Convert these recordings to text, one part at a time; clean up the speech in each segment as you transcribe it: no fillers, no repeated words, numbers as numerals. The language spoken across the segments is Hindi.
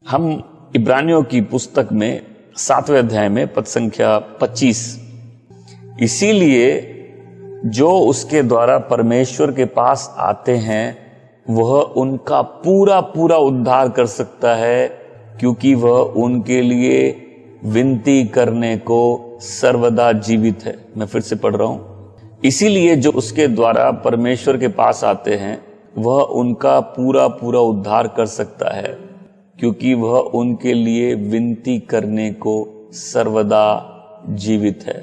हम इब्रानियों की पुस्तक में 7वें अध्याय में पद संख्या 25, इसीलिए जो उसके द्वारा परमेश्वर के पास आते हैं वह उनका पूरा पूरा उद्धार कर सकता है, क्योंकि वह उनके लिए विनती करने को सर्वदा जीवित है। मैं फिर से पढ़ रहा हूं, इसीलिए जो उसके द्वारा परमेश्वर के पास आते हैं वह उनका पूरा पूरा उद्धार कर सकता है, क्योंकि वह उनके लिए विनती करने को सर्वदा जीवित है।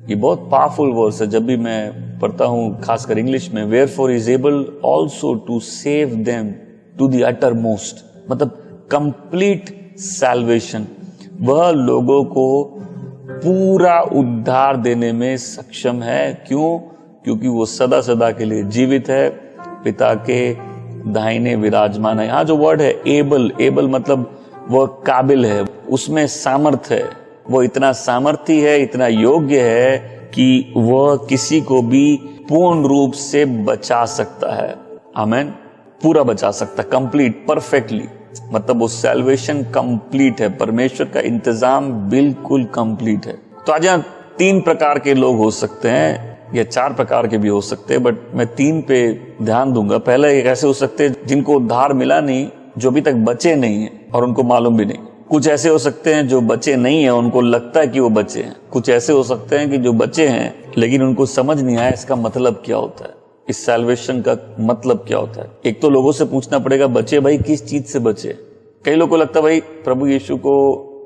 ये बहुत पावरफुल वर्स है। जब भी मैं पढ़ता हूं, खासकर इंग्लिश में, wherefore is able also to save them to the uttermost, मतलब कंप्लीट सैल्वेशन। वह लोगों को पूरा उद्धार देने में सक्षम है। क्यों? क्योंकि वो सदा सदा के लिए जीवित है, पिता के दाहिने विराजमान है। यहाँ जो वर्ड है एबल, एबल मतलब वह काबिल है, उसमें सामर्थ है। वो इतना सामर्थी है, इतना योग्य है कि वह किसी को भी पूर्ण रूप से बचा सकता है। आमेन। पूरा बचा सकता है, कंप्लीट, परफेक्टली। मतलब वो सैल्वेशन कंप्लीट है, परमेश्वर का इंतजाम बिल्कुल कंप्लीट है। तो आज यहाँ 3 प्रकार के लोग हो सकते हैं, या 4 प्रकार के भी हो सकते हैं, बट मैं 3 पे ध्यान दूंगा। पहला एक ऐसे हो सकते हैं जिनको उद्धार मिला नहीं, जो अभी तक बचे नहीं है और उनको मालूम भी नहीं। कुछ ऐसे हो सकते हैं जो बचे नहीं है, उनको लगता है कि वो बचे हैं। कुछ ऐसे हो सकते हैं कि जो बचे हैं लेकिन उनको समझ नहीं आया इसका मतलब क्या होता है, इस सैल्वेशन का मतलब क्या होता है। एक तो लोगों से पूछना पड़ेगा, बचे भाई किस चीज से बचे। कई लोगों को लगता है भाई प्रभु यीशु को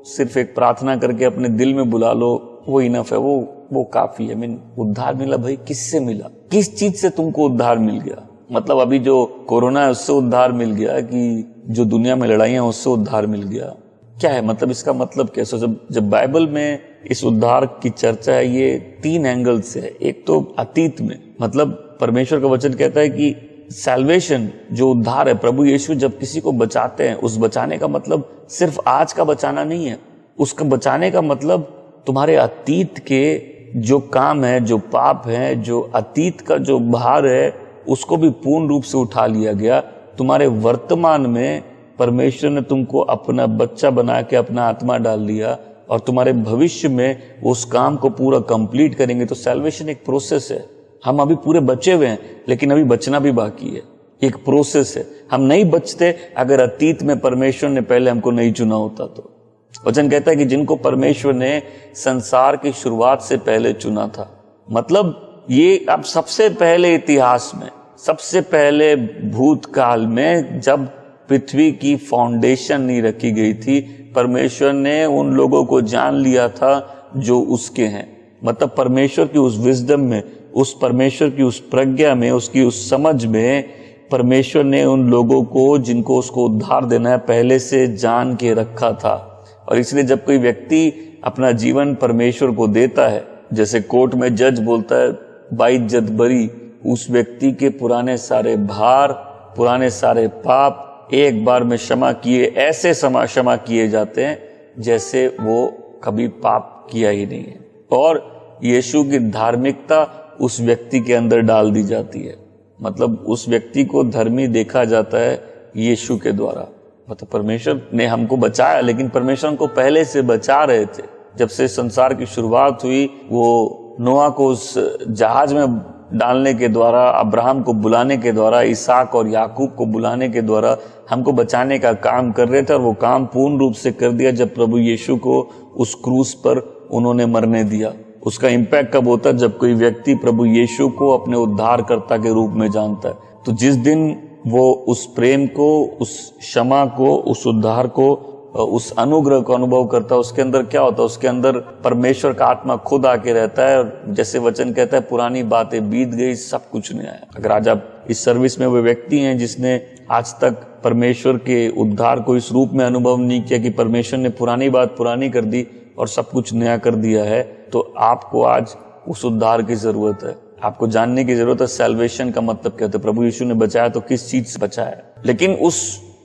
सिर्फ एक प्रार्थना करके अपने दिल में बुला लो, वो इनफ है, वो काफी है। मीन उद्धार मिला भाई, किससे मिला, किस चीज से तुमको उद्धार मिल गया। मतलब अभी जो कोरोना है उससे उद्धार मिल गया, कि जो दुनिया में लड़ाइयां उससे उद्धार मिल गया, क्या है मतलब, इसका मतलब कैसे। जब बाइबल में इस उद्धार की चर्चा है, ये 3 एंगल से है। एक तो अतीत में, मतलब परमेश्वर का वचन कहता है कि सैल्वेशन जो उद्धार है, प्रभु यीशु जब किसी को बचाते हैं, उस बचाने का मतलब सिर्फ आज का बचाना नहीं है। उसका बचाने का मतलब तुम्हारे अतीत के जो काम है, जो पाप है, जो अतीत का जो भार है, उसको भी पूर्ण रूप से उठा लिया गया। तुम्हारे वर्तमान में परमेश्वर ने तुमको अपना बच्चा बना के अपना आत्मा डाल दिया, और तुम्हारे भविष्य में उस काम को पूरा कंप्लीट करेंगे। तो सैल्वेशन एक प्रोसेस है। हम अभी पूरे बचे हुए हैं, लेकिन अभी बचना भी बाकी है। एक प्रोसेस है। हम नहीं बचते अगर अतीत में परमेश्वर ने पहले हमको नहीं चुना होता। तो वचन कहता है कि जिनको परमेश्वर ने संसार की शुरुआत से पहले चुना था, मतलब ये अब सबसे पहले इतिहास में, सबसे पहले भूतकाल में, जब पृथ्वी की फाउंडेशन नहीं रखी गई थी, परमेश्वर ने उन लोगों को जान लिया था जो उसके हैं। मतलब परमेश्वर की उस विजडम में, उस परमेश्वर की उस प्रज्ञा में, उसकी उस समझ में, परमेश्वर ने उन लोगों को जिनको उसको उद्धार देना है पहले से जान के रखा था। और इसलिए जब कोई व्यक्ति अपना जीवन परमेश्वर को देता है, जैसे कोर्ट में जज बोलता है 22 जद बरी, उस व्यक्ति के पुराने सारे भार, पुराने सारे पाप एक बार में क्षमा किए, ऐसे क्षमा किए जाते हैं जैसे वो कभी पाप किया ही नहीं है। और यीशु की धार्मिकता उस व्यक्ति के अंदर डाल दी जाती है। मतलब उस व्यक्ति को धर्मी देखा जाता है यीशु के द्वारा। मतलब परमेश्वर ने हमको बचाया, लेकिन परमेश्वर हमको पहले से बचा रहे थे। जब से संसार की शुरुआत हुई, वो नोआ को उस जहाज में डालने के द्वारा, अब्राहम को बुलाने के द्वारा, इसहाक और याकूब को बुलाने के द्वारा हमको बचाने का काम कर रहे थे। और वो काम पूर्ण रूप से कर दिया जब प्रभु यीशु को उस क्रूस पर उन्होंने मरने दिया। उसका इम्पैक्ट कब होता है? जब कोई व्यक्ति प्रभु यीशु को अपने उद्धारकर्ता के रूप में जानता है। तो जिस दिन वो उस प्रेम को, उस क्षमा को, उस उद्धार को, उस अनुग्रह को अनुभव करता है, उसके अंदर क्या होता है? उसके अंदर परमेश्वर का आत्मा खुद आके रहता है। और जैसे वचन कहता है, पुरानी बातें बीत गई, सब कुछ नया है। अगर आज आप इस सर्विस में वो व्यक्ति हैं जिसने आज तक परमेश्वर के उद्धार को इस रूप में अनुभव नहीं किया कि परमेश्वर ने पुरानी बात पुरानी कर दी और सब कुछ नया कर दिया है, तो आपको आज उस उद्धार की जरूरत है। आपको जानने की जरूरत है सैल्वेशन का मतलब क्या होता है। प्रभु यीशु ने बचाया तो किस चीज से बचाया। लेकिन उस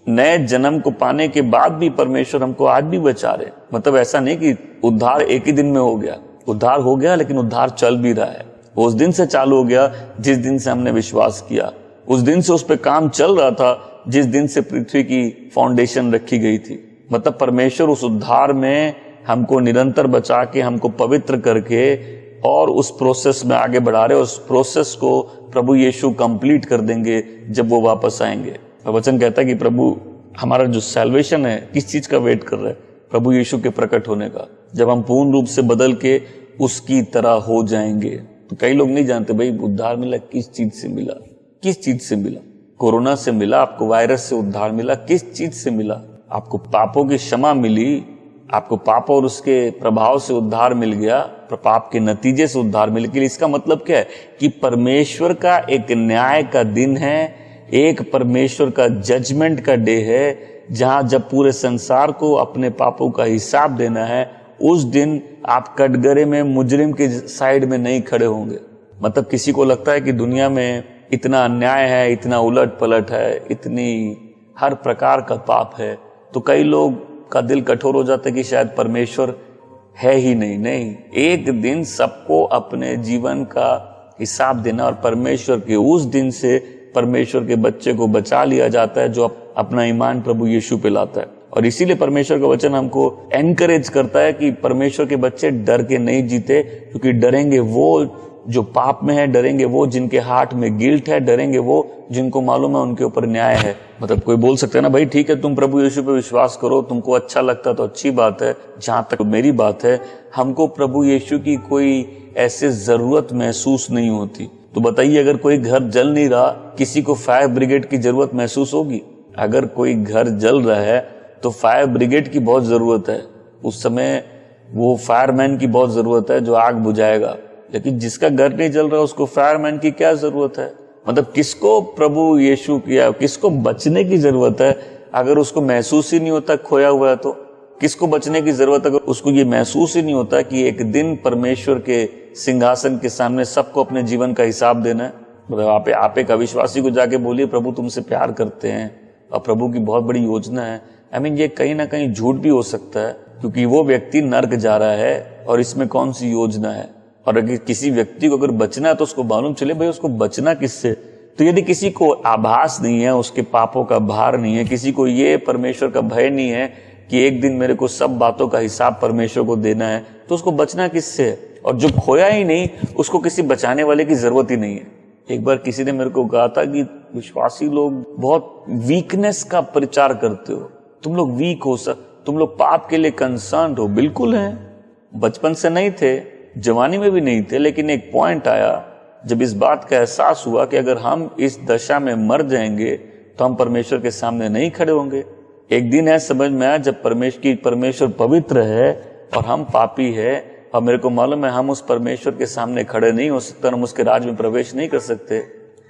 नए जन्म को पाने के बाद भी परमेश्वर हमको आज भी बचा रहे। मतलब ऐसा नहीं कि उद्धार एक ही दिन में हो गया। उद्धार हो गया, लेकिन उद्धार चल भी रहा है। वो उस दिन से चालू हो गया जिस दिन से हमने विश्वास किया। उस दिन से उस पर काम चल रहा था जिस दिन से पृथ्वी की फाउंडेशन रखी गई थी। मतलब परमेश्वर उस उद्धार में हमको निरंतर बचा के, हमको पवित्र करके और उस प्रोसेस में आगे बढ़ा रहे, उस प्रोसेस को प्रभु यीशु कंप्लीट कर देंगे जब वो वापस आएंगे। वचन कहता है कि प्रभु हमारा जो सैल्वेशन है किस चीज का वेट कर रहा है? प्रभु यीशु के प्रकट होने का, जब हम पूर्ण रूप से बदल के उसकी तरह हो जाएंगे। तो कई लोग नहीं जानते भाई उद्धार मिला किस चीज से मिला, किस चीज से मिला? कोरोना से मिला, आपको वायरस से उद्धार मिला, किस चीज से मिला? आपको पापों की क्षमा मिली, आपको पाप और उसके प्रभाव से उद्धार मिल गया, पाप के नतीजे से उद्धार मिल गया। इसका मतलब क्या है कि परमेश्वर का एक न्याय का दिन है, एक परमेश्वर का जजमेंट का डे है, जहां जब पूरे संसार को अपने पापों का हिसाब देना है, उस दिन आप कटघरे में मुजरिम के साइड में नहीं खड़े होंगे। मतलब किसी को लगता है कि दुनिया में इतना अन्याय है, इतना उलट पलट है, इतनी हर प्रकार का पाप है, तो कई लोग का दिल कठोर हो जाता है कि शायद परमेश्वर है ही नहीं। एक दिन सबको अपने जीवन का हिसाब देना, और परमेश्वर के उस दिन से परमेश्वर के बच्चे को बचा लिया जाता है जो अपना ईमान प्रभु यीशु पे लाता है। और इसीलिए परमेश्वर का वचन हमको एनकरेज करता है कि परमेश्वर के बच्चे डर के नहीं जीते, क्योंकि डरेंगे वो जो पाप में है, डरेंगे वो जिनके हार्ट में गिल्ट है, डरेंगे वो जिनको मालूम है उनके ऊपर न्याय है। मतलब कोई बोल सकता है ना, भाई ठीक है तुम प्रभु यीशु पे विश्वास करो, तुमको अच्छा लगता तो अच्छी बात है। जहां तक मेरी बात है, हमको प्रभु यीशु की कोई ऐसे जरूरत महसूस नहीं होती। तो बताइए, अगर कोई घर जल नहीं रहा, किसी को फायर ब्रिगेड की जरूरत महसूस होगी? अगर कोई घर जल रहा है तो फायर ब्रिगेड की बहुत जरूरत है, उस समय वो फायरमैन की बहुत जरूरत है जो आग बुझाएगा। लेकिन जिसका घर नहीं जल रहा उसको फायरमैन की क्या जरूरत है? मतलब किसको प्रभु यीशु या किसको बचने की जरूरत है अगर उसको महसूस ही नहीं होता खोया हुआ है? तो किसको बचने की जरूरत अगर उसको ये महसूस ही नहीं होता कि एक दिन परमेश्वर के सिंहासन के सामने सबको अपने जीवन का हिसाब देना है? मतलब आप एक अविश्वासी को जाके बोलिए प्रभु तुमसे प्यार करते हैं और प्रभु की बहुत बड़ी योजना है, ये कहीं ना कहीं झूठ भी हो सकता है, क्योंकि वो व्यक्ति नर्क जा रहा है और इसमें कौन सी योजना है। और अगर किसी व्यक्ति को अगर बचना है तो उसको मालूम चले भाई उसको बचना किससे। तो यदि किसी को आभास नहीं है, उसके पापों का भार नहीं है, किसी को ये परमेश्वर का भय नहीं है कि एक दिन मेरे को सब बातों का हिसाब परमेश्वर को देना है, तो उसको बचना किससे? और जो खोया ही नहीं उसको किसी बचाने वाले की जरूरत ही नहीं है। एक बार किसी ने मेरे को कहा था कि विश्वासी लोग बहुत वीकनेस का प्रचार करते हो, तुम लोग वीक हो, तुम लोग पाप के लिए कंसर्न हो। बिल्कुल है, बचपन से नहीं थे, जवानी में भी नहीं थे, लेकिन एक पॉइंट आया जब इस बात का एहसास हुआ कि अगर हम इस दशा में मर जाएंगे तो हम परमेश्वर के सामने नहीं खड़े होंगे। एक दिन है समझ में आया जब परमेश्वर पवित्र है और हम पापी है, और मेरे को मालूम है हम उस परमेश्वर के सामने खड़े नहीं हो सकते, हम उसके राज में प्रवेश नहीं कर सकते।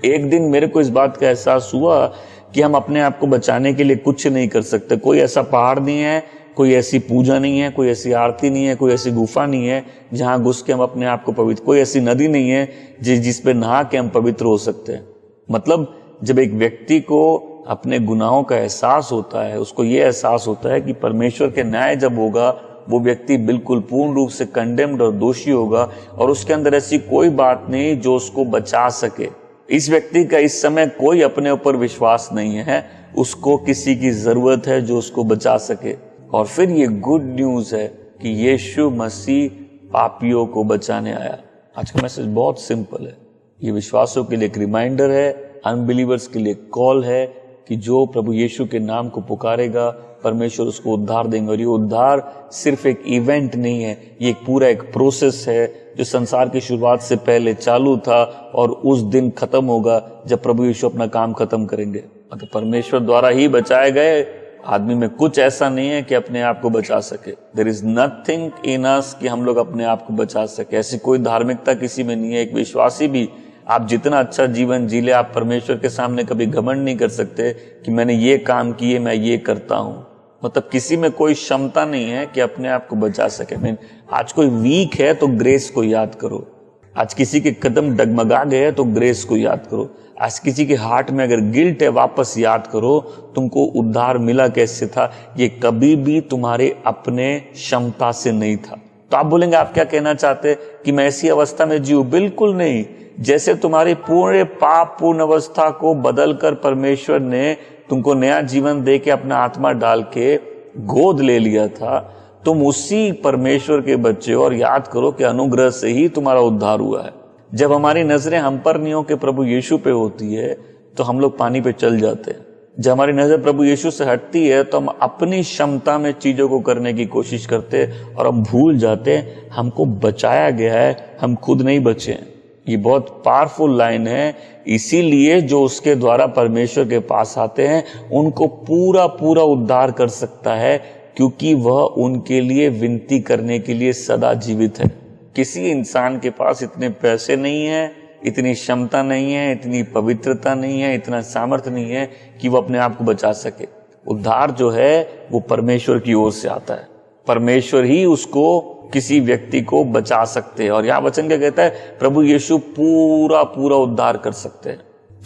एक दिन मेरे को इस बात का एहसास हुआ कि हम अपने आप को बचाने के लिए कुछ नहीं कर सकते। कोई ऐसा पहाड़ नहीं है, कोई ऐसी पूजा नहीं है, कोई ऐसी आरती नहीं है, कोई ऐसी गुफा नहीं है जहां घुस के हम अपने आप को पवित्र, कोई ऐसी नदी नहीं है जिस पे नहा के हम पवित्र हो सकते हैं। मतलब जब एक व्यक्ति को अपने गुनाहों का एहसास होता है, उसको ये एहसास होता है कि परमेश्वर के न्याय जब होगा वो व्यक्ति बिल्कुल पूर्ण रूप से कंडेम्ड और दोषी होगा, और उसके अंदर ऐसी कोई बात नहीं जो उसको बचा सके। इस व्यक्ति का इस समय कोई अपने ऊपर विश्वास नहीं है, उसको किसी की जरूरत है जो उसको बचा सके। और फिर ये गुड न्यूज है कि यीशु मसीह पापियों को बचाने आया। आज का मैसेज बहुत सिंपल है, ये विश्वासों के लिए एक रिमाइंडर है, अनबिलीवर्स के लिए कॉल है कि जो प्रभु यीशु के नाम को पुकारेगा परमेश्वर उसको उद्धार देंगे। और ये उद्धार सिर्फ एक इवेंट नहीं है, ये पूरा एक प्रोसेस है जो संसार की शुरुआत से पहले चालू था और उस दिन खत्म होगा जब प्रभु यीशु अपना काम खत्म करेंगे। तो परमेश्वर द्वारा ही बचाए गए आदमी में कुछ ऐसा नहीं है कि अपने आप को बचा सके। देयर इज नथिंग इन अस कि हम लोग अपने आप को बचा सके। ऐसी कोई धार्मिकता किसी में नहीं है। एक विश्वासी भी आप जितना अच्छा जीवन जी ले, आप परमेश्वर के सामने कभी घमंड नहीं कर सकते कि मैंने ये काम किए, मैं ये करता हूं। मतलब किसी में कोई क्षमता नहीं है कि अपने आप को बचा सके। आज कोई वीक है तो ग्रेस को याद करो, आज किसी के कदम डगमगा गए तो ग्रेस को याद करो, आज किसी के हार्ट में अगर गिल्ट है वापस याद करो तुमको उद्धार मिला कैसे था। ये कभी भी तुम्हारे अपने क्षमता से नहीं था। तो आप बोलेंगे आप क्या कहना चाहते कि मैं ऐसी अवस्था में जीऊं? बिल्कुल नहीं। जैसे तुम्हारे पूरे पाप पूर्ण अवस्था को बदलकर परमेश्वर ने तुमको नया जीवन दे के अपना आत्मा डाल के गोद ले लिया था, तुम उसी परमेश्वर के बच्चे हो। और याद करो कि अनुग्रह से ही तुम्हारा उद्धार हुआ है। जब हमारी नजरें हम पर नहीं हो के प्रभु यीशु पे होती है तो हम लोग पानी पे चल जाते हैं। जब हमारी नजर प्रभु यीशु से हटती है तो हम अपनी क्षमता में चीजों को करने की कोशिश करते हैं और हम भूल जाते हैं हमको बचाया गया है, हम खुद नहीं बचे हैं। ये बहुत पावरफुल लाइन है। इसीलिए जो उसके द्वारा परमेश्वर के पास आते हैं उनको पूरा पूरा उद्धार कर सकता है, क्योंकि वह उनके लिए विनती करने के लिए सदा जीवित है। किसी इंसान के पास इतने पैसे नहीं है, इतनी क्षमता नहीं है, इतनी पवित्रता नहीं है, इतना सामर्थ्य नहीं है कि वो अपने आप को बचा सके। उद्धार जो है वो परमेश्वर की ओर से आता है। परमेश्वर ही उसको, किसी व्यक्ति को बचा सकते हैं। और यहाँ वचन क्या कहता है? प्रभु यीशु पूरा पूरा उद्धार कर सकते हैं।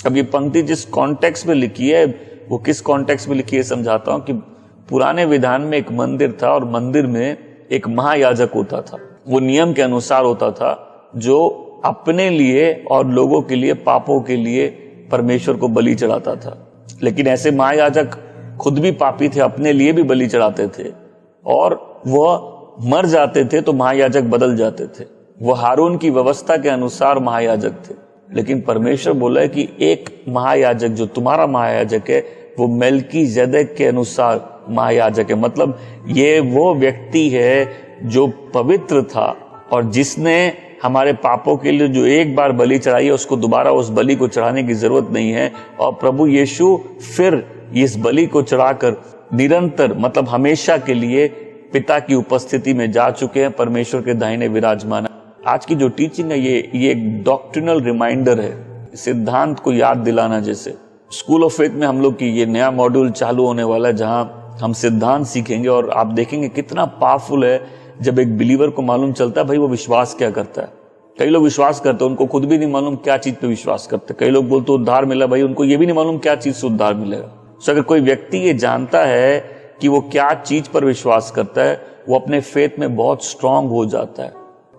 अब ये पंक्ति जिस कॉन्टेक्स्ट में लिखी है, वो किस कॉन्टेक्स्ट में लिखी है समझाता हूं कि पुराने विधान में एक मंदिर था और मंदिर में एक महायाजक होता था। वो नियम के अनुसार होता था, जो अपने लिए और लोगों के लिए, पापों के लिए परमेश्वर को बलि चढ़ाता था। लेकिन ऐसे महायाजक खुद भी पापी थे, अपने लिए भी बलि चढ़ाते थे और वह मर जाते थे तो महायाजक बदल जाते थे। वह हारून की व्यवस्था के अनुसार महायाजक थे। लेकिन परमेश्वर बोला है कि एक महायाजक जो तुम्हारा महायाजक है वो मेल्कीजेदेक के अनुसार महायाजक है। मतलब ये वो व्यक्ति है जो पवित्र था और जिसने हमारे पापों के लिए जो एक बार बलि चढ़ाई है उसको दोबारा उस बलि को चढ़ाने की जरूरत नहीं है। और प्रभु यीशु फिर इस बलि को चढ़ाकर निरंतर, मतलब हमेशा के लिए पिता की उपस्थिति में जा चुके हैं, परमेश्वर के दाहिने विराजमान। आज की जो टीचिंग है ये एक डॉक्ट्रिनल रिमाइंडर है, सिद्धांत को याद दिलाना। जैसे स्कूल ऑफ फेथ में हम लोग की ये नया मॉड्यूल चालू होने वाला है जहां हम सिद्धांत सीखेंगे और आप देखेंगे कितना पावरफुल है जब एक बिलीवर को मालूम चलता है भाई वो विश्वास क्या करता है। कई लोग विश्वास करते हैं, उनको खुद भी नहीं मालूम क्या चीज पे विश्वास करते। कई लोग बोलते उद्धार मिला, भाई उनको ये भी नहीं मालूम क्या चीज से उद्धार मिलेगा। तो अगर कोई व्यक्ति ये जानता है कि वो क्या चीज पर विश्वास करता है, वो अपने फेथ में बहुत स्ट्रांग हो जाता है।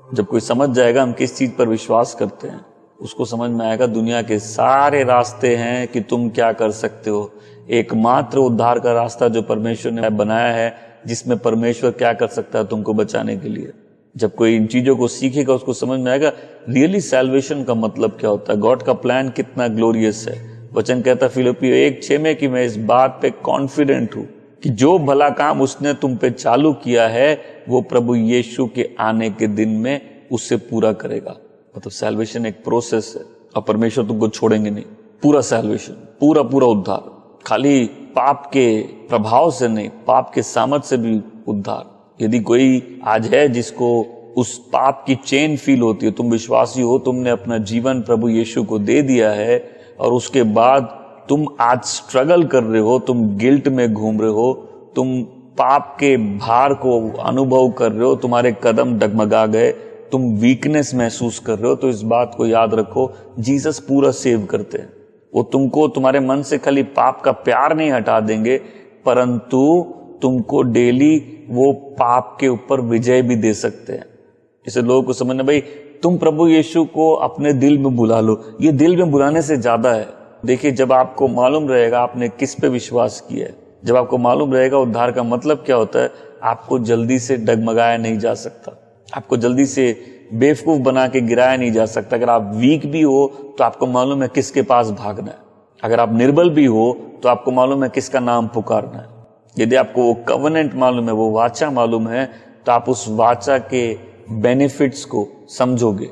जब कोई समझ जाएगा हम किस चीज पर विश्वास करते हैं, उसको समझ में आएगा दुनिया के सारे रास्ते हैं कि तुम क्या कर सकते हो। एकमात्र उद्धार का रास्ता जो परमेश्वर ने बनाया है, जिसमें परमेश्वर क्या कर सकता है तुमको बचाने के लिए। जब कोई इन चीजों को सीखेगा उसको समझ में आएगा रियली सैल्वेशन का मतलब क्या होता है, गॉड का प्लान कितना ग्लोरियस है। वचन कहता फिलिपियों 1:6 में कि मैं इस बात पे कॉन्फिडेंट हूं कि जो भला काम उसने तुम पे चालू किया है वो प्रभु यीशु के आने के दिन में उससे पूरा करेगा। मतलब सैल्वेशन एक प्रोसेस है और परमेश्वर तुमको छोड़ेंगे नहीं। पूरा सैल्वेशन, पूरा पूरा उद्धार, खाली पाप के प्रभाव से नहीं, पाप के सामर्थ से भी उद्धार। यदि कोई आज है जिसको उस पाप की चेन फील होती है, तुम विश्वासी हो, तुमने अपना जीवन प्रभु यीशु को दे दिया है और उसके बाद तुम आज स्ट्रगल कर रहे हो, तुम गिल्ट में घूम रहे हो, तुम पाप के भार को अनुभव कर रहे हो, तुम्हारे कदम डगमगा गए, तुम वीकनेस महसूस कर रहे हो, तो इस बात को याद रखो, जीसस पूरा सेव करते हैं। वो तुमको तुम्हारे मन से खाली पाप का प्यार नहीं हटा देंगे, परंतु तुमको डेली वो पाप के ऊपर विजय भी दे सकते हैं। इसे लोगों को समझना, भाई तुम प्रभु यीशु को अपने दिल में बुला लो। ये दिल में बुलाने से ज्यादा है। देखिए, जब आपको मालूम रहेगा आपने किस पे विश्वास किया है, जब आपको मालूम रहेगा उद्धार का मतलब क्या होता है, आपको जल्दी से डगमगाया नहीं जा सकता, आपको जल्दी से बेवकूफ बना के गिराया नहीं जा सकता। अगर आप वीक भी हो तो आपको मालूम है किसके पास भागना है। अगर आप निर्बल भी हो तो आपको मालूम है किसका नाम पुकारना है। यदि आपको वो कवेनेंट मालूम है, वो वाचा मालूम है, तो आप उस वाचा के बेनिफिट्स को समझोगे।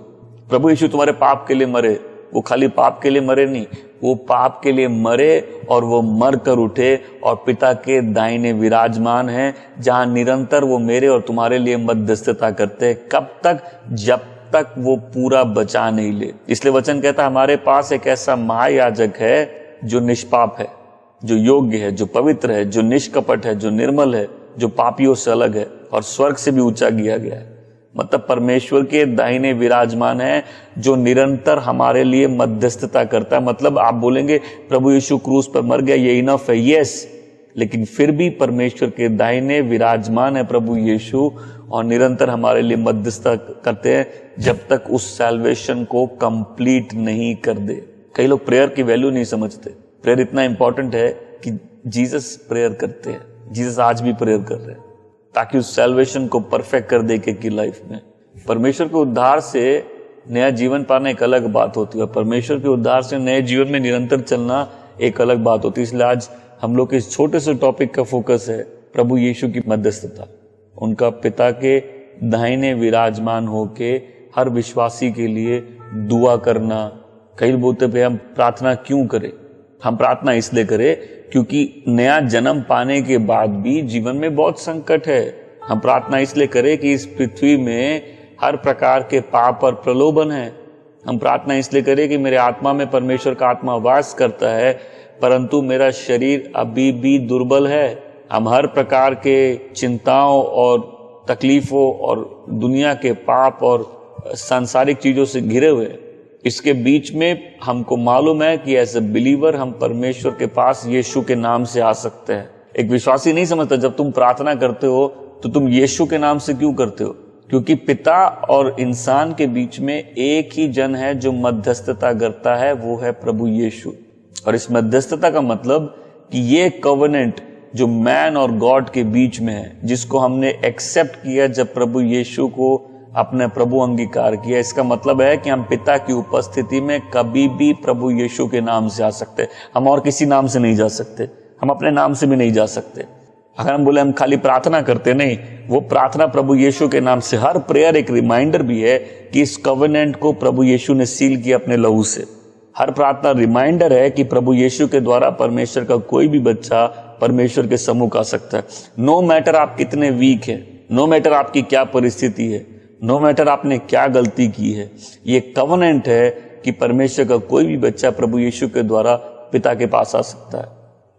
प्रभु यीशु तुम्हारे पाप के लिए मरे, वो खाली पाप के लिए मरे नहीं, वो पाप के लिए मरे और वो मर कर उठे और पिता के दाहिने विराजमान हैं, जहां निरंतर वो मेरे और तुम्हारे लिए मध्यस्थता करते हैं। कब तक? जब तक वो पूरा बचा नहीं ले। इसलिए वचन कहता है हमारे पास एक ऐसा महायाजक है जो निष्पाप है, जो योग्य है, जो पवित्र है, जो निष्कपट है, जो निर्मल है, जो पापियों से अलग है और स्वर्ग से भी ऊंचा किया गया है। मतलब परमेश्वर के दाहिने विराजमान है, जो निरंतर हमारे लिए मध्यस्थता करता है। मतलब आप बोलेंगे प्रभु यीशु क्रूस पर मर गया, ये इनफ है, यस, लेकिन फिर भी परमेश्वर के दाहिने विराजमान है प्रभु यीशु और निरंतर हमारे लिए मध्यस्थता करते हैं जब तक उस सैल्वेशन को कंप्लीट नहीं कर दे। कई लोग प्रेयर की वैल्यू नहीं समझते। प्रेयर इतना इंपॉर्टेंट है कि जीसस प्रेयर करते हैं, जीसस आज भी प्रेयर कर रहे हैं ताकि उस सैल्वेशन को परफेक्ट कर दे की लाइफ में। परमेश्वर के उद्धार से नया जीवन पाना एक अलग बात होती है, परमेश्वर के उद्धार से नए जीवन में निरंतर चलना एक अलग बात होती है। इसलिए आज हम लोग के इस छोटे से टॉपिक का फोकस है प्रभु यीशु की मध्यस्थता, उनका पिता के दाहिने विराजमान होके हर विश्वासी के लिए दुआ करना। कई बोलते पे हम प्रार्थना क्यों करें? हम प्रार्थना इसलिए करें क्योंकि नया जन्म पाने के बाद भी जीवन में बहुत संकट है। हम प्रार्थना इसलिए करें कि इस पृथ्वी में हर प्रकार के पाप और प्रलोभन है। हम प्रार्थना इसलिए करें कि मेरे आत्मा में परमेश्वर का आत्मा वास करता है, परंतु मेरा शरीर अभी भी दुर्बल है। हम हर प्रकार के चिंताओं और तकलीफों और दुनिया के पाप और सांसारिक चीजों से घिरे हुए हैं। इसके बीच में हमको मालूम है कि एज ए बिलीवर हम परमेश्वर के पास यीशु के नाम से आ सकते हैं। एक विश्वासी नहीं समझता जब तुम प्रार्थना करते हो तो तुम यीशु के नाम से क्यों करते हो? क्योंकि पिता और इंसान के बीच में एक ही जन है जो मध्यस्थता करता है, वो है प्रभु यीशु। और इस मध्यस्थता का मतलब कि ये कवेनेंट जो मैन और गॉड के बीच में है, जिसको हमने एक्सेप्ट किया जब प्रभु यीशु को अपने प्रभु अंगीकार किया, इसका मतलब है कि हम पिता की उपस्थिति में कभी भी प्रभु यीशु के नाम से आ सकते। हम और किसी नाम से नहीं जा सकते, हम अपने नाम से भी नहीं जा सकते। अगर हम बोले हम खाली प्रार्थना करते, नहीं, वो प्रार्थना प्रभु यीशु के नाम से। हर प्रेयर एक रिमाइंडर भी है कि इस कवेनेंट को प्रभु यीशु ने सील किया अपने लहू से। हर प्रार्थना रिमाइंडर है कि प्रभु यीशु के द्वारा परमेश्वर का कोई भी बच्चा परमेश्वर के सम्मुख आ सकता है। नो मैटर आप कितने वीक हैं, नो मैटर आपकी क्या परिस्थिति है, नो मैटर आपने क्या गलती की है, ये कवेनेंट है कि परमेश्वर का कोई भी बच्चा प्रभु यीशु के द्वारा पिता के पास आ सकता है।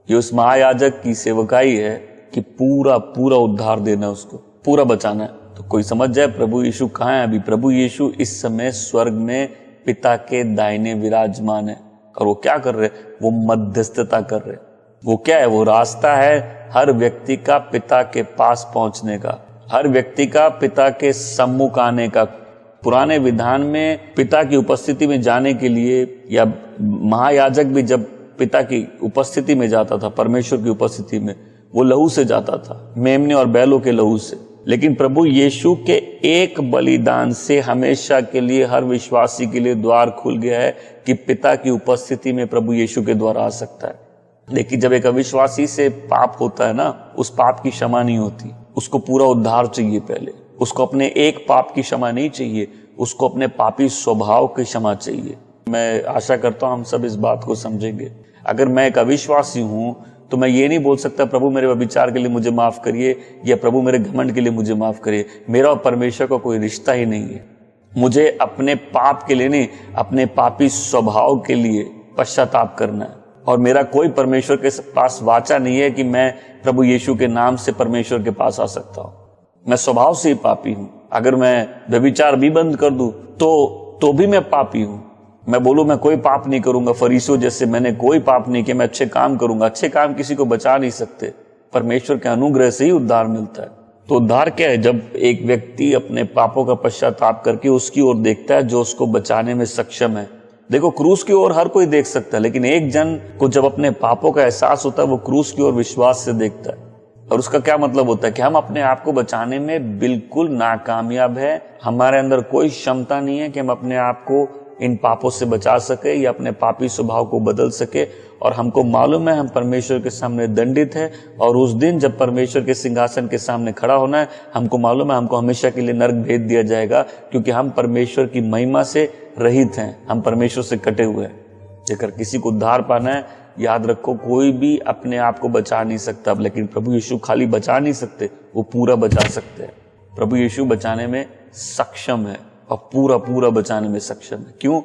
ये उस महायाजक की सेवकाई है कि पूरा पूरा उद्धार देना, उसको पूरा बचाना है। तो कोई समझ जाए प्रभु यीशु कहाँ है अभी? प्रभु यीशु इस समय स्वर्ग में पिता के दाहिने विराजमान है। और वो क्या कर रहे? वो मध्यस्थता कर रहे। वो क्या है? वो रास्ता है हर व्यक्ति का पिता के पास पहुंचने का, हर व्यक्ति का पिता के सम्मुख आने का। पुराने विधान में पिता की उपस्थिति में जाने के लिए, या महायाजक भी जब पिता की उपस्थिति में जाता था, परमेश्वर की उपस्थिति में, वो लहू से जाता था, मेमने और बैलों के लहू से। लेकिन प्रभु यीशु के एक बलिदान से हमेशा के लिए हर विश्वासी के लिए द्वार खुल गया है कि पिता की उपस्थिति में प्रभु यीशु के द्वारा आ सकता है। लेकिन जब एक अविश्वासी से पाप होता है ना, उस पाप की क्षमा नहीं होती, उसको पूरा उद्धार चाहिए। पहले उसको अपने एक पाप की क्षमा नहीं चाहिए, उसको अपने पापी स्वभाव की क्षमा चाहिए। मैं आशा करता हूं हम सब इस बात को समझेंगे। अगर मैं एक अविश्वासी हूं तो मैं ये नहीं बोल सकता प्रभु मेरे व्यभिचार के लिए मुझे माफ करिए, या प्रभु मेरे घमंड के लिए मुझे माफ करिए। मेरा और परमेश्वर का कोई रिश्ता ही नहीं है। मुझे अपने पाप के लिए नहीं, अपने पापी स्वभाव के लिए पश्चाताप करना है। और मेरा कोई परमेश्वर के पास वाचा नहीं है कि मैं प्रभु यीशु के नाम से परमेश्वर के पास आ सकता हूं। मैं स्वभाव से ही पापी हूं। अगर मैं व्यभिचार भी बंद कर दूं तो भी मैं पापी हूं। मैं बोलूं मैं कोई पाप नहीं करूंगा, फरीसियों जैसे मैंने कोई पाप नहीं किया, मैं अच्छे काम करूंगा, अच्छे काम किसी को बचा नहीं सकते। परमेश्वर के अनुग्रह से ही उद्धार मिलता है। तो उद्धार क्या है? जब एक व्यक्ति अपने पापों का पश्चाताप करके उसकी ओर देखता है जो उसको बचाने में सक्षम है। देखो, क्रूस की ओर हर कोई देख सकता है, लेकिन एक जन को जब अपने पापों का एहसास होता है, वो क्रूस की ओर विश्वास से देखता है। और उसका क्या मतलब होता है कि हम अपने आप को बचाने में बिल्कुल नाकामयाब है। हमारे अंदर कोई क्षमता नहीं है कि हम अपने आप को इन पापों से बचा सके या अपने पापी स्वभाव को बदल सके। और हमको मालूम है हम परमेश्वर के सामने दंडित है, और उस दिन जब परमेश्वर के सिंहासन के सामने खड़ा होना है, हमको मालूम है हमको हमेशा के लिए नरक भेज दिया जाएगा, क्योंकि हम परमेश्वर की महिमा से रहित हैं, हम परमेश्वर से कटे हुए हैं। अगर किसी को उद्धार पाना है, याद रखो, कोई भी अपने आप को बचा नहीं सकता। लेकिन प्रभु यीशु खाली बचा नहीं सकते, वो पूरा बचा सकते हैं। प्रभु यीशु बचाने में सक्षम है और पूरा पूरा बचाने में सक्षम है। क्यों?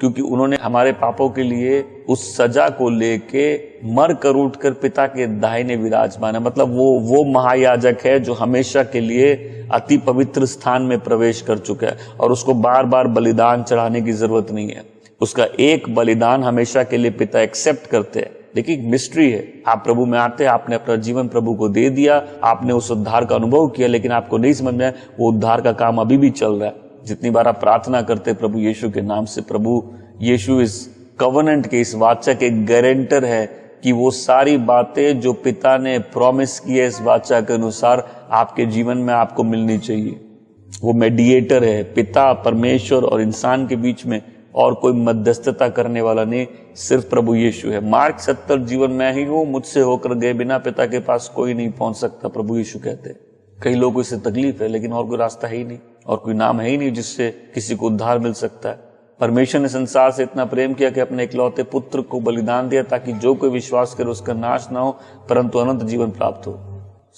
क्योंकि उन्होंने हमारे पापों के लिए उस सजा को लेके मर कर उठ कर पिता के दाहिने विराजमान है। मतलब वो महायाजक है जो हमेशा के लिए अति पवित्र स्थान में प्रवेश कर चुका है, और उसको बार बार बलिदान चढ़ाने की जरूरत नहीं है। उसका एक बलिदान हमेशा के लिए पिता एक्सेप्ट करते हैं। देखिए, एक मिस्ट्री है। आप प्रभु में आते हैं, आपने अपना जीवन प्रभु को दे दिया, आपने उस उद्धार का अनुभव किया, लेकिन आपको नहीं समझ में वो उद्धार का काम अभी भी चल रहा है। जितनी बार आप प्रार्थना करते प्रभु यीशु के नाम से, प्रभु यीशु इस कवेनेंट के, इस वाचा के गारंटर है कि वो सारी बातें जो पिता ने प्रॉमिस की है इस वाचा के अनुसार आपके जीवन में आपको मिलनी चाहिए। वो मेडिएटर है, पिता परमेश्वर और इंसान के बीच में और कोई मध्यस्थता करने वाला नहीं, सिर्फ प्रभु यीशु है। मार्ग सत्य जीवन मैं ही हूं, मुझसे होकर गए बिना पिता के पास कोई नहीं पहुंच सकता, प्रभु यीशु कहते हैं। कई लोगों को इससे तकलीफ है, लेकिन और कोई रास्ता है ही नहीं और कोई नाम है ही नहीं जिससे किसी को उद्धार मिल सकता है। परमेश्वर ने संसार से इतना प्रेम किया कि अपने इकलौते पुत्र को बलिदान दिया ताकि जो कोई विश्वास करे उसका नाश ना हो परंतु अनंत जीवन प्राप्त हो।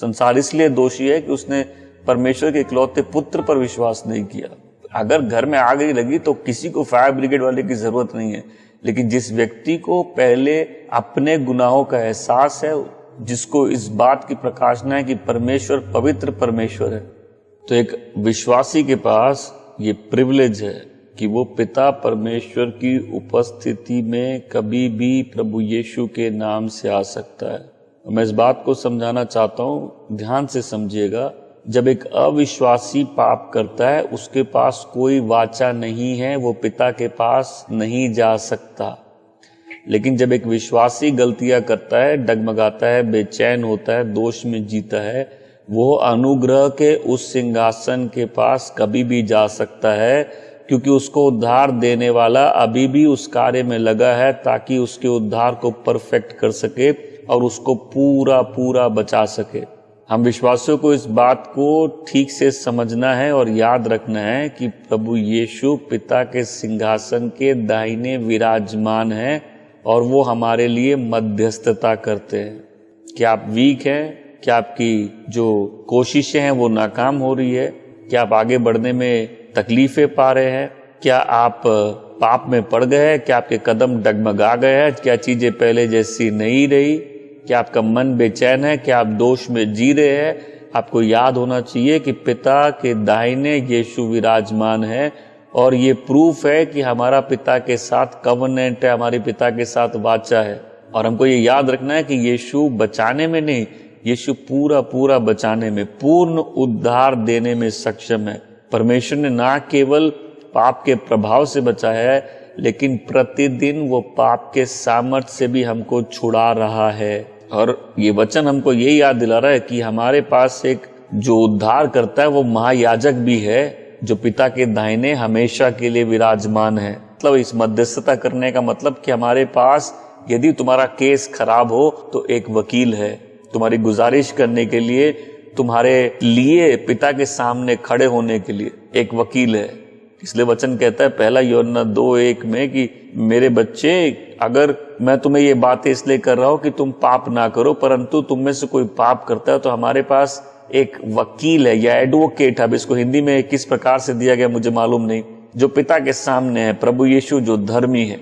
संसार इसलिए दोषी है कि उसने परमेश्वर के इकलौते पुत्र पर विश्वास नहीं किया। अगर घर में आग ही लगी तो किसी को फायर ब्रिगेड वाले की जरूरत नहीं है, लेकिन जिस व्यक्ति को पहले अपने गुनाहों का एहसास है, जिसको इस बात की प्रकाशना है कि परमेश्वर पवित्र परमेश्वर है, तो एक विश्वासी के पास ये प्रिविलेज है कि वो पिता परमेश्वर की उपस्थिति में कभी भी प्रभु यीशु के नाम से आ सकता है। मैं इस बात को समझाना चाहता हूं, ध्यान से समझिएगा। जब एक अविश्वासी पाप करता है उसके पास कोई वाचा नहीं है, वो पिता के पास नहीं जा सकता। लेकिन जब एक विश्वासी गलतियां करता है, डगमगाता है, बेचैन होता है, दोष में जीता है, वो अनुग्रह के उस सिंहासन के पास कभी भी जा सकता है, क्योंकि उसको उद्धार देने वाला अभी भी उस कार्य में लगा है ताकि उसके उद्धार को परफेक्ट कर सके और उसको पूरा पूरा बचा सके। हम विश्वासियों को इस बात को ठीक से समझना है और याद रखना है कि प्रभु यीशु पिता के सिंहासन के दाहिने विराजमान है और वो हमारे लिए मध्यस्थता करते हैं। क्या आप वीक हैं? क्या आपकी जो कोशिशें हैं वो नाकाम हो रही है? क्या आप आगे बढ़ने में तकलीफें पा रहे हैं? क्या आप पाप में पड़ गए हैं? क्या आपके कदम डगमगा गए हैं? क्या चीजें पहले जैसी नहीं रही? क्या आपका मन बेचैन है? क्या आप दोष में जी रहे हैं? आपको याद होना चाहिए कि पिता के दाहिने यीशु विराजमान है और ये प्रूफ है कि हमारा पिता के साथ कवनेंट है, हमारे पिता के साथ वाचा है। और हमको ये याद रखना है कि यीशु बचाने में नहीं, यीशु पूरा पूरा बचाने में, पूर्ण उद्धार देने में सक्षम है। परमेश्वर ने ना केवल पाप के प्रभाव से बचाया है, लेकिन प्रतिदिन वो पाप के सामर्थ्य से भी हमको छुड़ा रहा है। और ये वचन हमको ये याद दिला रहा है कि हमारे पास एक जो उद्धार करता है वो महायाजक भी है, जो पिता के दाहिने हमेशा के लिए विराजमान है। मतलब इस मध्यस्थता करने का मतलब कि हमारे पास यदि तुम्हारा केस खराब हो तो एक वकील है, तुम्हारी गुजारिश करने के लिए, तुम्हारे लिए पिता के सामने खड़े होने के लिए एक वकील है। इसलिए वचन कहता है पहला यूहन्ना 2:1 में कि मेरे बच्चे, अगर मैं तुम्हें ये बातें इसलिए कर रहा हूं कि तुम पाप ना करो, परंतु तुम में से कोई पाप करता है तो हमारे पास एक वकील है या एडवोकेट, अब इसको हिंदी में किस प्रकार से दिया गया मुझे मालूम नहीं, जो पिता के सामने है, प्रभु यीशु जो धर्मी है।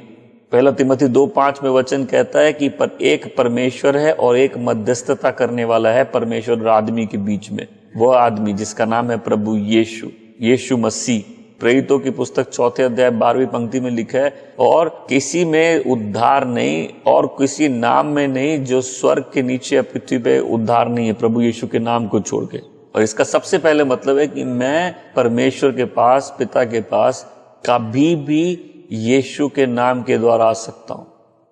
पहला तिमोथी 2:5 में वचन कहता है कि पर एक परमेश्वर है और एक मध्यस्थता करने वाला है परमेश्वर और आदमी के बीच में, वो आदमी जिसका नाम है प्रभु यीशु, यीशु मसीह। प्रेरितों की पुस्तक 4 अध्याय 12वीं पंक्ति में लिखा है, और किसी में उद्धार नहीं और किसी नाम में नहीं जो स्वर्ग के नीचे या पृथ्वी पे उद्धार नहीं है प्रभु यीशु के नाम को छोड़ के। और इसका सबसे पहले मतलब है कि मैं परमेश्वर के पास, पिता के पास कभी भी यीशु के नाम के द्वारा आ सकता हूं।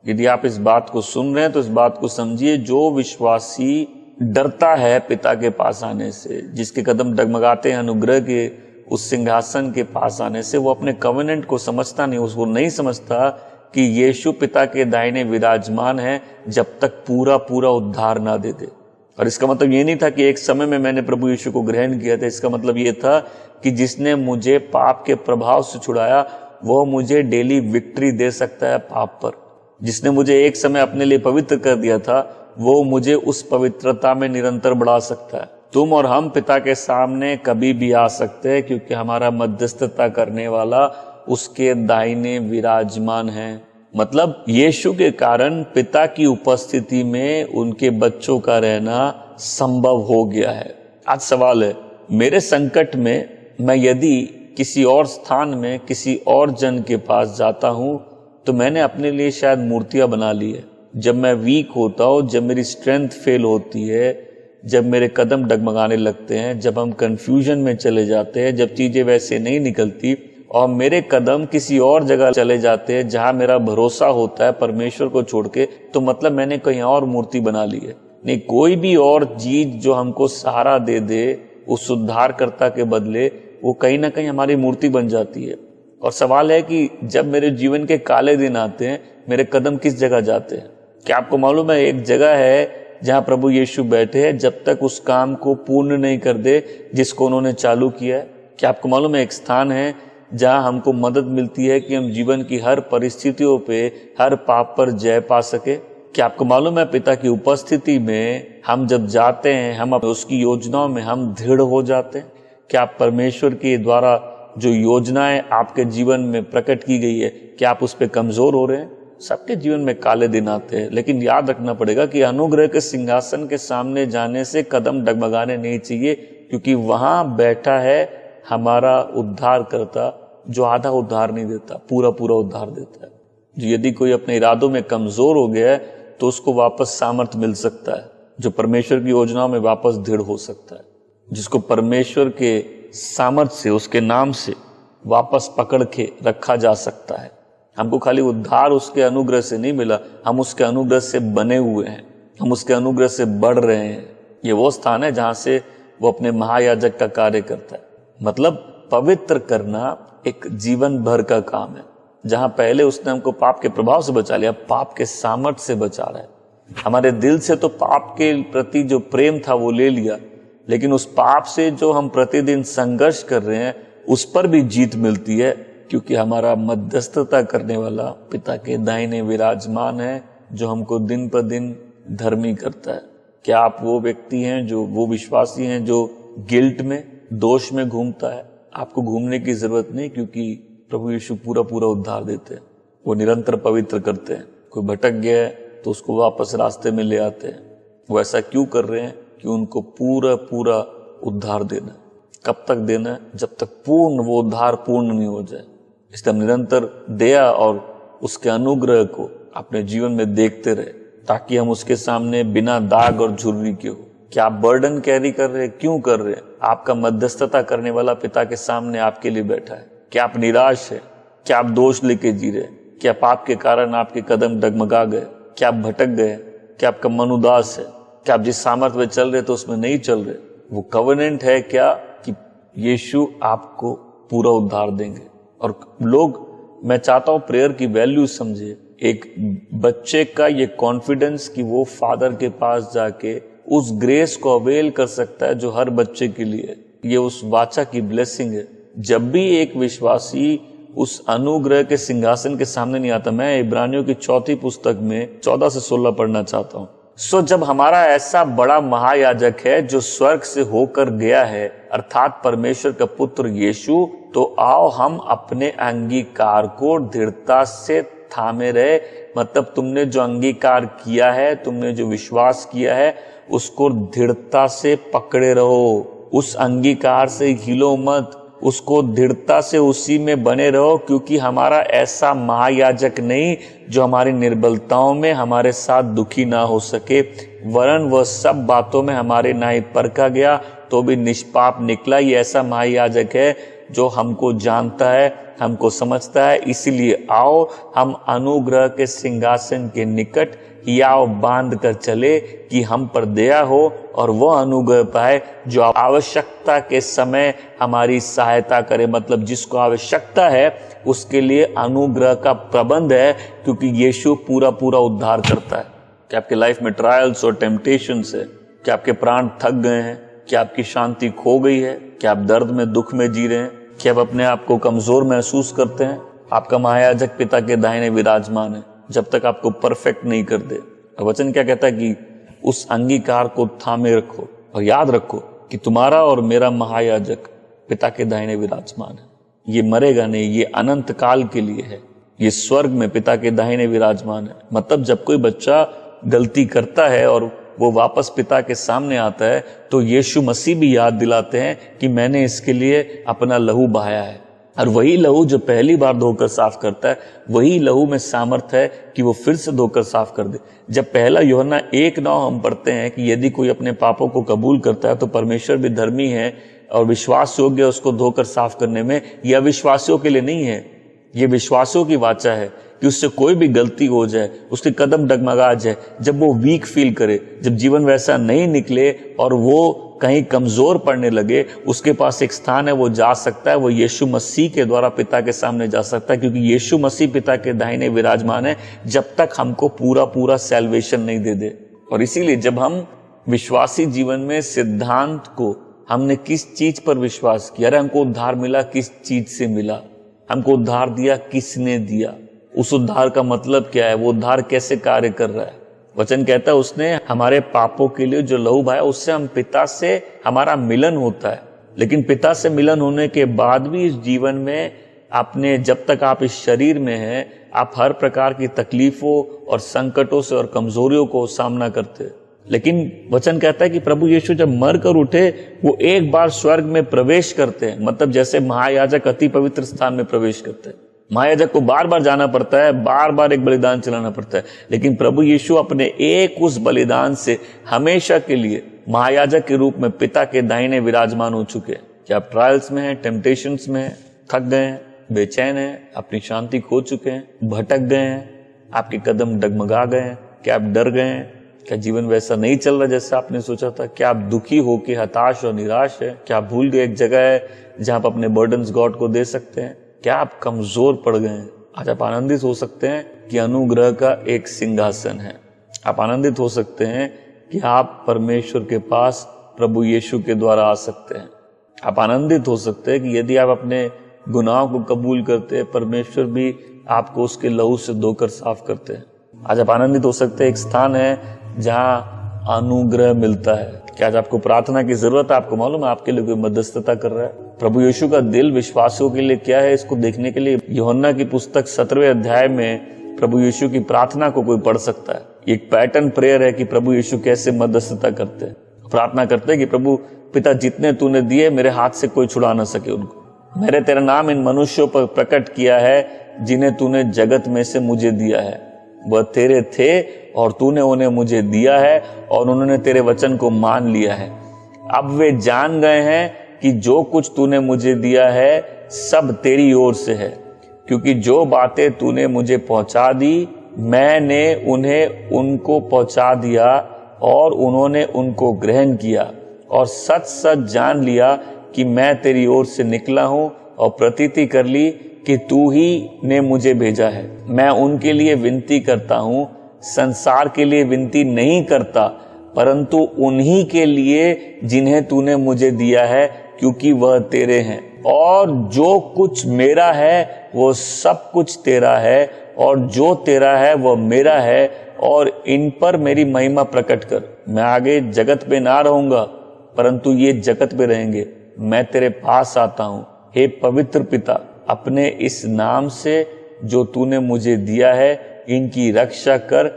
यदि आप इस बात को सुन रहे हैं तो इस बात को समझिए, जो विश्वासी डरता है पिता के पास आने से, जिसके कदम डगमगाते हैं अनुग्रह के उस सिंहासन के पास आने से, वो अपने कवेनेंट को समझता नहीं, उसको नहीं समझता कि यीशु पिता के दाहिने विराजमान है जब तक पूरा पूरा उद्धार ना दे दे। और इसका मतलब ये नहीं था कि एक समय में मैंने प्रभु यीशु को ग्रहण किया था, इसका मतलब ये था कि जिसने मुझे पाप के प्रभाव से छुड़ाया वो मुझे डेली विक्ट्री दे सकता है पाप पर। जिसने मुझे एक समय अपने लिए पवित्र कर दिया था वो मुझे उस पवित्रता में निरंतर बढ़ा सकता है। तुम और हम पिता के सामने कभी भी आ सकते हैं क्योंकि हमारा मध्यस्थता करने वाला उसके दाहिने विराजमान है। मतलब यीशु के कारण पिता की उपस्थिति में उनके बच्चों का रहना संभव हो गया है। आज सवाल है, मेरे संकट में मैं यदि किसी और स्थान में किसी और जन के पास जाता हूं तो मैंने अपने लिए शायद मूर्तियां बना ली है। जब मैं वीक होता हूं, जब मेरी स्ट्रेंथ फेल होती है, जब मेरे कदम डगमगाने लगते हैं, जब हम कंफ्यूजन में चले जाते हैं, जब चीजें वैसे नहीं निकलती, और मेरे कदम किसी और जगह चले जाते हैं जहां मेरा भरोसा होता है परमेश्वर को छोड़ के, तो मतलब मैंने कहीं और मूर्ति बना ली है। नहीं, कोई भी और चीज जो हमको सहारा दे दे उस उद्धारकर्ता के बदले, वो कहीं ना कहीं हमारी मूर्ति बन जाती है। और सवाल है कि जब मेरे जीवन के काले दिन आते हैं, मेरे कदम किस जगह जाते हैं? क्या आपको मालूम है एक जगह है जहां प्रभु यीशु बैठे हैं जब तक उस काम को पूर्ण नहीं कर दे जिसको उन्होंने चालू किया है? क्या आपको मालूम है एक स्थान है जहां हमको मदद मिलती है कि हम जीवन की हर परिस्थितियों पे, हर पाप पर जय पा सके? क्या आपको मालूम है पिता की उपस्थिति में हम जब जाते हैं, हम उसकी योजनाओं में हम दृढ़ हो जाते हैं? क्या आप परमेश्वर के द्वारा जो योजनाएं आपके जीवन में प्रकट की गई है, क्या आप उस पर कमजोर हो रहे हैं? सबके जीवन में काले दिन आते हैं, लेकिन याद रखना पड़ेगा कि अनुग्रह के सिंहासन के सामने जाने से कदम डगमगाने नहीं चाहिए, क्योंकि वहां बैठा है हमारा उद्धार करता, जो आधा उद्धार नहीं देता, पूरा पूरा उद्धार देता है। जो यदि कोई अपने इरादों में कमजोर हो गया है तो उसको वापस सामर्थ मिल सकता है, जो परमेश्वर की योजनाओं में वापस दृढ़ हो सकता है, जिसको परमेश्वर के सामर्थ से, उसके नाम से वापस पकड़ के रखा जा सकता है। हमको खाली उद्धार उसके अनुग्रह से नहीं मिला, हम उसके अनुग्रह से बने हुए हैं, हम उसके अनुग्रह से बढ़ रहे हैं। ये वो स्थान है जहां से वो अपने महायाजक का कार्य करता है। मतलब पवित्र करना एक जीवन भर का काम है। जहां पहले उसने हमको पाप के प्रभाव से बचा लिया, पाप के सामर्थ्य से बचा रहा है। हमारे दिल से तो पाप के प्रति जो प्रेम था वो ले लिया, लेकिन उस पाप से जो हम प्रतिदिन संघर्ष कर रहे हैं उस पर भी जीत मिलती है, क्योंकि हमारा मध्यस्थता करने वाला पिता के दाहिने विराजमान है, जो हमको दिन पर दिन धर्मी करता है। क्या आप वो व्यक्ति हैं, जो वो विश्वासी हैं जो गिल्ट में, दोष में घूमता है? आपको घूमने की जरूरत नहीं, क्योंकि प्रभु यीशु पूरा पूरा उद्धार देते हैं। वो निरंतर पवित्र करते हैं। कोई भटक गया है तो उसको वापस रास्ते में ले आते हैं। वो ऐसा क्यों कर रहे हैं? कि उनको पूरा पूरा उद्धार देना है। कब तक देना है? जब तक पूर्ण वो उद्धार पूर्ण नहीं हो जाए। इसलिए हम निरंतर दया और उसके अनुग्रह को अपने जीवन में देखते रहे, ताकि हम उसके सामने बिना दाग और झुर्री के हो। क्या आप बर्डन कैरी कर रहे हैं? क्यों कर रहे हैं? आपका मध्यस्थता करने वाला पिता के सामने आपके लिए बैठा है। क्या आप निराश है? क्या आप दोष लेके जी रहे? क्या पाप के कारण आपके कदम डगमगा गए? क्या आप भटक गए? क्या आपका मन उदास है? क्या आप जिस सामर्थ में चल रहे तो उसमें नहीं चल रहे? वो कवेनेंट है क्या कि यीशु आपको पूरा उद्धार देंगे। और लोग, मैं चाहता हूं प्रेयर की वैल्यू समझे। एक बच्चे का ये कॉन्फिडेंस कि वो फादर के पास जाके उस ग्रेस को अवेल कर सकता है जो हर बच्चे के लिए, ये उस वाचा की ब्लेसिंग है। जब भी एक विश्वासी उस अनुग्रह के सिंहासन के सामने नहीं आता, मैं इब्रानियों की 4 पुस्तक में 14 से 16 पढ़ना चाहता हूं। जब हमारा ऐसा बड़ा महायाजक है जो स्वर्ग से होकर गया है, अर्थात परमेश्वर का पुत्र यीशु, तो आओ हम अपने अंगीकार को दृढ़ता से थामे रहे। मतलब तुमने जो अंगीकार किया है, तुमने जो विश्वास किया है, उसको दृढ़ता से पकड़े रहो। उस अंगीकार से हिलो मत, उसको दृढ़ता से उसी में बने रहो, क्योंकि हमारा ऐसा महायाजक नहीं जो हमारी निर्बलताओं में हमारे साथ दुखी ना हो सके, वरन वह सब बातों में हमारे ना ही परखा गया तो भी निष्पाप निकला। ये ऐसा महायाजक है जो हमको जानता है, हमको समझता है। इसीलिए आओ हम अनुग्रह के सिंहासन के निकट हियाव बांध कर चले कि हम पर दया हो और वह अनुग्रह पाए जो आवश्यकता के समय हमारी सहायता करे। मतलब जिसको आवश्यकता है उसके लिए अनुग्रह का प्रबंध है, क्योंकि यीशु पूरा पूरा उद्धार करता है। क्या आपके लाइफ में ट्रायल्स और टेम्पटेशंस है? क्या आपके प्राण थक गए हैं? क्या आपकी शांति खो गई है? क्या आप दर्द में, दुख में जी रहे हैं? क्या आप अपने आप को कमजोर महसूस करते हैं? आपका महायाजक पिता के दाहिने विराजमान है जब तक आपको परफेक्ट नहीं कर दे। और वचन क्या कहता है कि उस अंगीकार को थामे रखो और याद रखो कि तुम्हारा और मेरा महायाजक पिता के दाहिने विराजमान है। ये मरेगा नहीं, ये अनंत काल के लिए है। ये स्वर्ग में पिता के दाहिने विराजमान है। मतलब जब कोई बच्चा गलती करता है और वो वापस पिता के सामने आता है, तो यीशु मसीह भी याद दिलाते हैं कि मैंने इसके लिए अपना लहू बहाया है। और वही लहू जो पहली बार धोकर साफ करता है, वही लहू में सामर्थ है कि वो फिर से धोकर साफ कर दे। जब पहला यूहन्ना 1:9 हम पढ़ते हैं कि यदि कोई अपने पापों को कबूल करता है तो परमेश्वर भी धर्मी है और विश्वास योग्य उसको धोकर साफ करने में, यह अविश्वासियों के लिए नहीं है। ये विश्वासियों की वाचा है कि उससे कोई भी गलती हो जाए, उसके कदम डगमगा जाए, जब वो वीक फील करे, जब जीवन वैसा नहीं निकले और वो कहीं कमजोर पड़ने लगे, उसके पास एक स्थान है, वो जा सकता है, वो यीशु मसीह के द्वारा पिता के सामने जा सकता है, क्योंकि यीशु मसीह पिता के दाहिने विराजमान है जब तक हमको पूरा पूरा सैल्वेशन नहीं दे दे। और इसीलिए जब हम विश्वासी जीवन में सिद्धांत को, हमने किस चीज पर विश्वास किया, अरे हमको उद्धार मिला, किस चीज से मिला, हमको उद्धार दिया किसने दिया, उस उद्धार का मतलब क्या है, वो उद्धार कैसे कार्य कर रहा है। वचन कहता है उसने हमारे पापों के लिए जो लहू बहाया, उससे हम पिता से हमारा मिलन होता है। लेकिन पिता से मिलन होने के बाद भी इस जीवन में आपने, जब तक आप इस शरीर में हैं, आप हर प्रकार की तकलीफों और संकटों से और कमजोरियों को सामना करते हैं। लेकिन वचन कहता है कि प्रभु यीशु जब मर कर उठे, वो एक बार स्वर्ग में प्रवेश करते हैं, मतलब जैसे महायाजक अति पवित्र स्थान में प्रवेश करते हैं। महायाजक को बार बार जाना पड़ता है, बार बार एक बलिदान चलाना पड़ता है, लेकिन प्रभु यीशु अपने एक उस बलिदान से हमेशा के लिए महायाजक के रूप में पिता के दाहिने विराजमान हो चुके हैं। क्या आप ट्रायल्स में हैं, टेम्पटेशंस में हैं, थक गए हैं, बेचैन हैं, अपनी शांति खो चुके हैं, भटक गए हैं, आपके कदम डगमगा गए हैं, क्या आप डर गए हैं, क्या जीवन वैसा नहीं चल रहा जैसा आपने सोचा था, क्या आप दुखी हो के हताश और निराश है, क्या आप भूल गए एक जगह है जहां आप अपने बर्डन्स गॉड को दे सकते हैं, क्या आप कमजोर पड़ गए हैं। आज आप आनंदित हो सकते हैं कि अनुग्रह का एक सिंहासन है। आप आनंदित हो सकते हैं कि आप परमेश्वर के पास प्रभु यीशु के द्वारा आ सकते हैं। आप आनंदित हो सकते हैं कि यदि आप अपने गुनाहों को कबूल करते हैं, परमेश्वर भी आपको उसके लहू से धोकर साफ करते हैं। आज आप आनंदित हो सकते हैं, एक स्थान है जहां अनुग्रह मिलता है। क्या आज आपको प्रार्थना की जरूरत है? आपको मालूम है आपके लिए कोई मध्यस्थता कर रहा है। प्रभु यीशु का दिल विश्वासियों के लिए क्या है, इसको देखने के लिए यूहन्ना की पुस्तक 17वें अध्याय में प्रभु यीशु की प्रार्थना को कोई पढ़ सकता है। एक पैटर्न प्रेयर है कि प्रभु यीशु कैसे मध्यस्थता करते हैं। प्रार्थना करते हैं कि प्रभु पिता, जितने तूने दिए मेरे हाथ से कोई छुड़ा ना सके उनको। मैंने तेरा नाम इन मनुष्यों पर प्रकट किया है जिन्हें तूने जगत में से मुझे दिया है। वह तेरे थे और तूने उन्हें मुझे दिया है और उन्होंने तेरे वचन को मान लिया है। अब वे जान गए हैं कि जो कुछ तूने मुझे दिया है सब तेरी ओर से है, क्योंकि जो बातें तूने मुझे पहुंचा दी मैंने उन्हें उनको पहुंचा दिया और उन्होंने उनको ग्रहण किया और सच सच जान लिया कि मैं तेरी ओर से निकला हूं और प्रतीति कर ली कि तू ही ने मुझे भेजा है। मैं उनके लिए विनती करता हूं, संसार के लिए विनती नहीं करता, परंतु उन्हीं के लिए जिन्हें तूने मुझे दिया है, क्योंकि वह तेरे हैं। और जो कुछ मेरा है वो सब कुछ तेरा है, और जो तेरा है वह मेरा है, और इन पर मेरी महिमा प्रकट कर। मैं आगे जगत में ना रहूंगा, परंतु ये जगत में रहेंगे। मैं तेरे पास आता हूं, हे पवित्र पिता, अपने इस नाम से जो तूने मुझे दिया है इनकी रक्षा कर,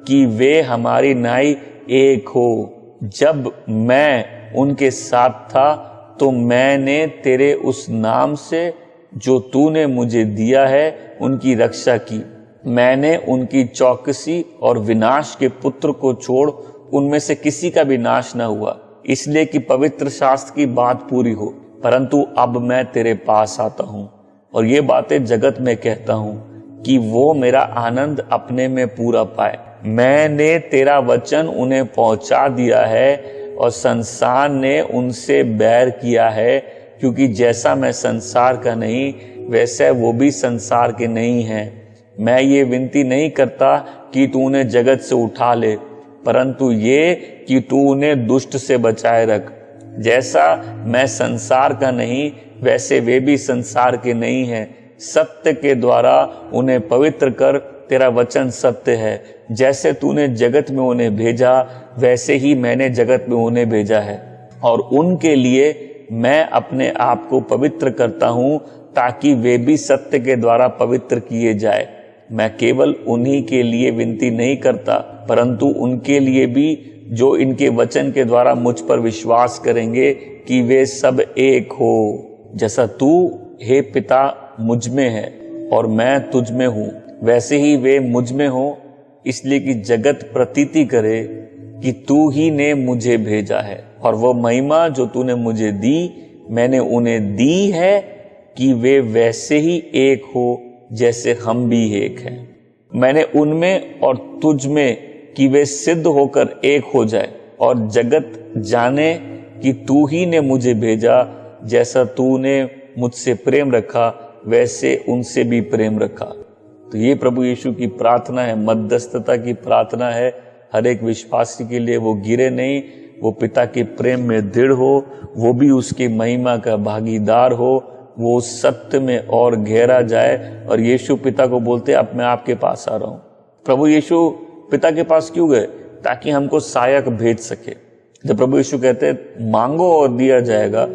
कि वे हमारी नाई एक हो। जब मैं उनके साथ था तो मैंने तेरे उस नाम से जो तूने मुझे दिया है उनकी रक्षा की। मैंने उनकी चौकसी और विनाश के पुत्र को छोड़ उनमें से किसी का भी नाश न हुआ, इसलिए कि पवित्र शास्त्र की बात पूरी हो। परंतु अब मैं तेरे पास आता हूँ और ये बातें जगत में कहता हूँ कि वो मेरा आनंद अपने में पूरा पाए। मैंने तेरा वचन उन्हें पहुंचा दिया है और संसार ने उनसे बैर किया है, क्योंकि जैसा मैं संसार का नहीं वैसे वो भी संसार के नहीं हैं। मैं ये विनती नहीं करता कि तू उन्हें जगत से उठा ले, परंतु ये कि तू उन्हें दुष्ट से बचाए रख। जैसा मैं संसार का नहीं वैसे वे भी संसार के नहीं हैं। सत्य के द्वारा उन्हें पवित्र कर, तेरा वचन सत्य है। जैसे तूने जगत में उन्हें भेजा वैसे ही मैंने जगत में उन्हें भेजा है, और उनके लिए मैं अपने आप को पवित्र करता हूँ ताकि वे भी सत्य के द्वारा पवित्र किए जाए। मैं केवल उन्हीं के लिए विनती नहीं करता, परंतु उनके लिए भी जो इनके वचन के द्वारा मुझ पर विश्वास करेंगे, कि वे सब एक हो। जैसा तू हे पिता मुझ में है और मैं तुझ में हूँ, वैसे ही वे मुझ में हो, इसलिए कि जगत प्रतीति करे कि तू ही ने मुझे भेजा है। और वो महिमा जो तूने मुझे दी मैंने उन्हें दी है कि वे वैसे ही एक हो जैसे हम भी एक हैं। मैंने उनमें और तुझ में कि वे सिद्ध होकर एक हो जाए और जगत जाने कि तू ही ने मुझे भेजा, जैसा तूने मुझसे प्रेम रखा वैसे उनसे भी प्रेम रखा। तो ये प्रभु यीशु की प्रार्थना है, मध्यस्थता की प्रार्थना है हर एक विश्वासी के लिए। वो गिरे नहीं, वो पिता के प्रेम में दृढ़ हो, वो भी उसकी महिमा का भागीदार हो, वो उस सत्य में और गहरा जाए। और यीशु पिता को बोलते अब मैं आपके पास आ रहा हूं। प्रभु यीशु पिता के पास क्यों गए? ताकि हमको सहायक भेज सके। जब प्रभु यीशु कहते हैं मांगो और दिया जाएगा,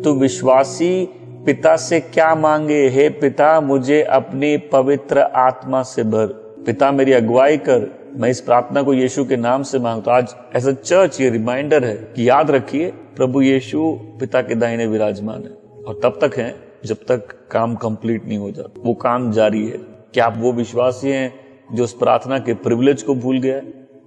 तो विश्वासी पिता से क्या मांगे? हे पिता मुझे अपनी पवित्र आत्मा से भर, पिता मेरी अगुवाई कर। मैं इस प्रार्थना को यीशु के नाम से मांगता हूं। आज एज अ चर्च ये रिमाइंडर है कि याद रखिए प्रभु यीशु पिता के दाहिने विराजमान है और तब तक है जब तक काम कंप्लीट नहीं हो जाता, वो काम जारी है। क्या आप वो विश्वासी हैं जो उस प्रार्थना के प्रिविलेज को भूल गया?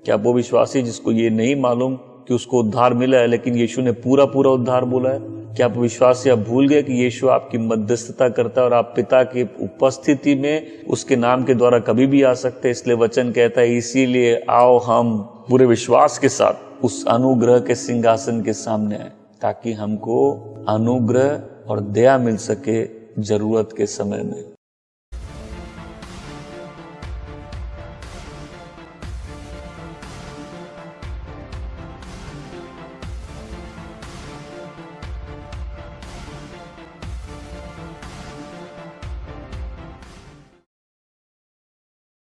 क्या आप वो विश्वासी जिसको ये नहीं मालूम कि उसको उद्धार मिला है लेकिन यीशु ने पूरा पूरा उद्धार बोला है? क्या आप विश्वासी आप भूल गए कि यीशु आपकी मध्यस्थता करता है और आप पिता की उपस्थिति में उसके नाम के द्वारा कभी भी आ सकते हैं? इसलिए वचन कहता है इसीलिए आओ हम पूरे विश्वास के साथ उस अनुग्रह के सिंहासन के सामने आए, ताकि हमको अनुग्रह और दया मिल सके जरूरत के समय में।